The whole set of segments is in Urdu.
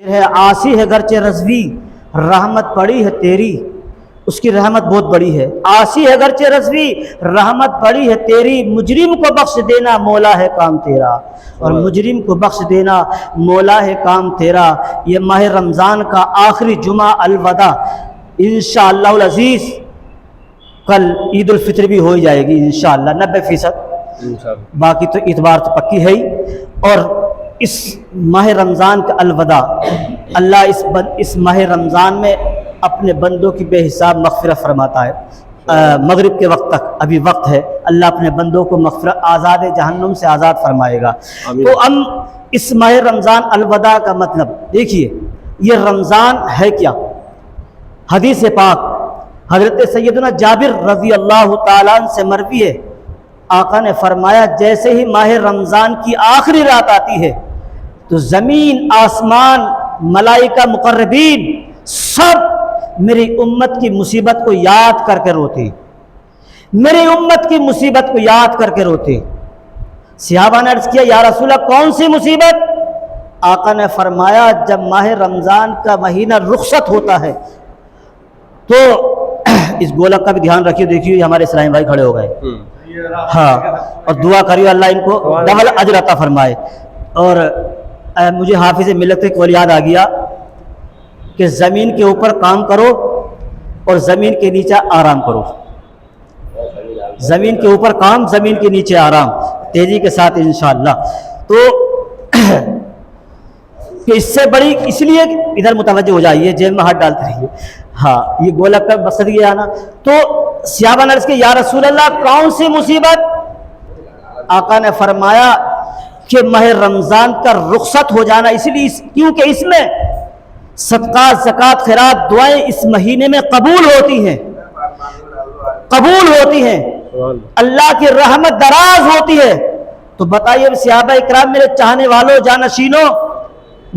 ہے آسی ہے گرچہ رضوی رحمت بڑی ہے تیری، اس کی رحمت بہت بڑی ہے۔ آسی ہے گرچہ رضوی رحمت بڑی ہے تیری، مجرم کو بخش دینا مولا ہے کام تیرا، اور مجرم کو بخش دینا مولا ہے کام تیرا۔ یہ ماہ رمضان کا آخری جمعہ الوداع انشاءاللہ العزیز، کل عید الفطر بھی ہو جائے گی انشاءاللہ 90%، باقی تو اتوار تو پکی ہے ہی۔ اور اس ماہ رمضان کا الوداع، اللہ اس ماہ رمضان میں اپنے بندوں کی بے حساب مغفرت فرماتا ہے۔ مغرب کے وقت تک ابھی وقت ہے، اللہ اپنے بندوں کو مغفرت آزاد جہنم سے آزاد فرمائے گا۔ تو ہم اس ماہ رمضان الوداع کا مطلب دیکھیے، یہ رمضان ہے کیا؟ حدیث پاک حضرت سیدنا جابر رضی اللہ تعالیٰ عنہ سے مروی ہے، آقا نے فرمایا جیسے ہی ماہ رمضان کی آخری رات آتی ہے تو زمین آسمان ملائکہ مقربین سب میری امت کی مصیبت کو یاد کر کے روتے، میری امت کی مصیبت کو یاد کر کے روتے۔ صحابہ نے عرض کیا یا رسول اللہ کون سی مصیبت؟ آقا نے فرمایا جب ماہ رمضان کا مہینہ رخصت ہوتا ہے تو اس گولک کا بھی دھیان رکھیے، دیکھیے ہمارے اسلامی بھائی کھڑے ہو گئے، ہاں، اور دعا کریے اللہ ان کو ڈبل اجر عطا فرمائے۔ اور مجھے حافظ ملت ایک قول یاد آ گیا کہ زمین کے اوپر کام کرو اور زمین کے نیچے آرام کرو، زمین کے اوپر کام، زمین کے نیچے آرام، تیزی کے ساتھ انشاءاللہ۔ تو کہ اس سے بڑی، اس لیے ادھر متوجہ ہو جائیے، جیب میں ہاتھ ڈالتے رہیے، ہاں یہ گولک کا مقصد یہ آنا۔ تو صحابہ نے عرض کیا یا رسول اللہ کون سی مصیبت؟ آقا نے فرمایا کہ ماہ رمضان کا رخصت ہو جانا، اس لیے کیونکہ اس میں صدقات زکوٰۃ خیرات دعائیں اس مہینے میں قبول ہوتی ہیں، قبول ہوتی ہیں، اللہ کی رحمت دراز ہوتی ہے۔ تو بتائیے صحابہ اکرام، میرے چاہنے والوں، جانشینوں،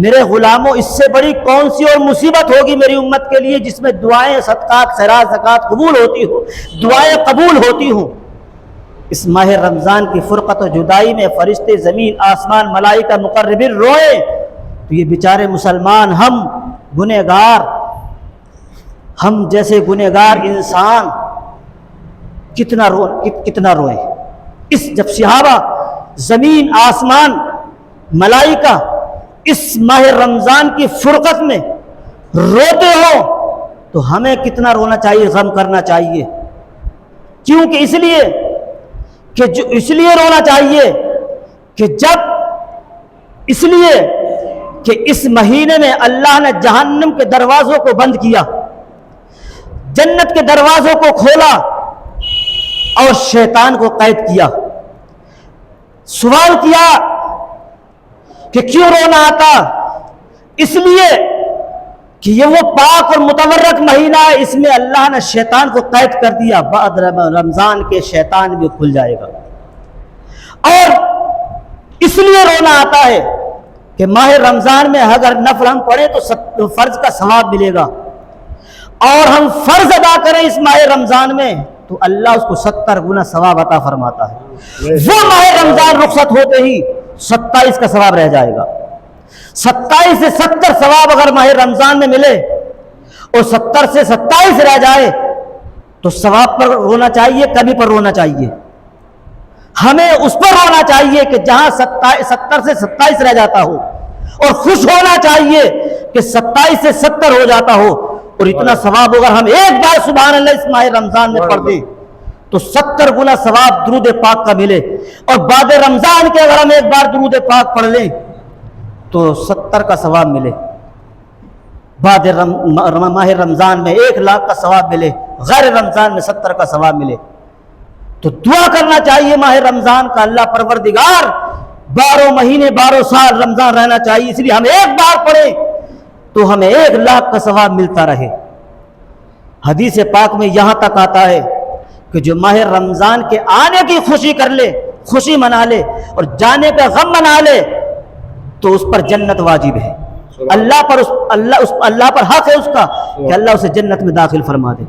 میرے غلاموں، اس سے بڑی کون سی اور مصیبت ہوگی میری امت کے لیے جس میں دعائیں صدقات خیرات زکوٰۃ قبول ہوتی ہو، دعائیں قبول ہوتی ہوں۔ اس ماہ رمضان کی فرقت و جدائی میں فرشتے زمین آسمان ملائکہ مقربین روئے تو یہ بیچارے مسلمان، ہم گنہگار، ہم جیسے گنہگار انسان کتنا روئیں۔ اس جب صحابہ زمین آسمان ملائکہ اس ماہ رمضان کی فرقت میں روتے ہو تو ہمیں کتنا رونا چاہیے، غم کرنا چاہیے۔ کیونکہ اس لیے رونا چاہیے کہ اس مہینے میں اللہ نے جہنم کے دروازوں کو بند کیا، جنت کے دروازوں کو کھولا اور شیطان کو قید کیا۔ سوال کیا کہ کیوں رونا آتا؟ اس لیے کہ یہ وہ پاک اور متبرک مہینہ ہے، اس میں اللہ نے شیطان کو قید کر دیا، بعد رمضان کے شیطان بھی کھل جائے گا۔ اور اس لیے رونا آتا ہے کہ ماہ رمضان میں اگر نفل ہم پڑھیں تو فرض کا ثواب ملے گا، اور ہم فرض ادا کریں اس ماہ رمضان میں تو اللہ اس کو 70 گنا ثواب عطا فرماتا ہے۔ وہ ماہ رمضان رخصت ہوتے ہی 27 کا ثواب رہ جائے گا۔ 27 سے 70 ثواب اگر ماہ رمضان میں ملے اور 70 سے 27 رہ جائے تو ثواب پر رونا چاہیے، کمی پر رونا چاہیے؟ ہمیں اس پر رونا چاہیے کہ جہاں 70 سے 27 رہ جاتا ہو، اور خوش ہونا چاہیے کہ 27 سے 70 ہو جاتا ہو۔ اور اتنا ثواب اگر ہم ایک بار سبحان اللہ اس ماہ رمضان میں پڑھ دیں تو 70 گنا ثواب درود پاک کا ملے، اور بعد رمضان کے اگر ہم ایک بار درود پاک پڑھ لیں تو 70 کا ثواب ملے، بعد ماہ رمضان میں 1 لاکھ کا ثواب ملے، غیر رمضان میں 70 کا ثواب ملے۔ تو دعا کرنا چاہیے ماہ رمضان کا، اللہ پروردگار 12 مہینے 12 سال رمضان رہنا چاہیے، اس لیے ہم ایک بار پڑھیں تو ہمیں 1 لاکھ کا ثواب ملتا رہے۔ حدیث پاک میں یہاں تک آتا ہے کہ جو ماہ رمضان کے آنے کی خوشی کر لے، خوشی منا لے، اور جانے کا غم منا لے تو اس پر جنت واجب ہے، اللہ پر حق ہے اس کا کہ اللہ اسے جنت میں داخل فرما دے۔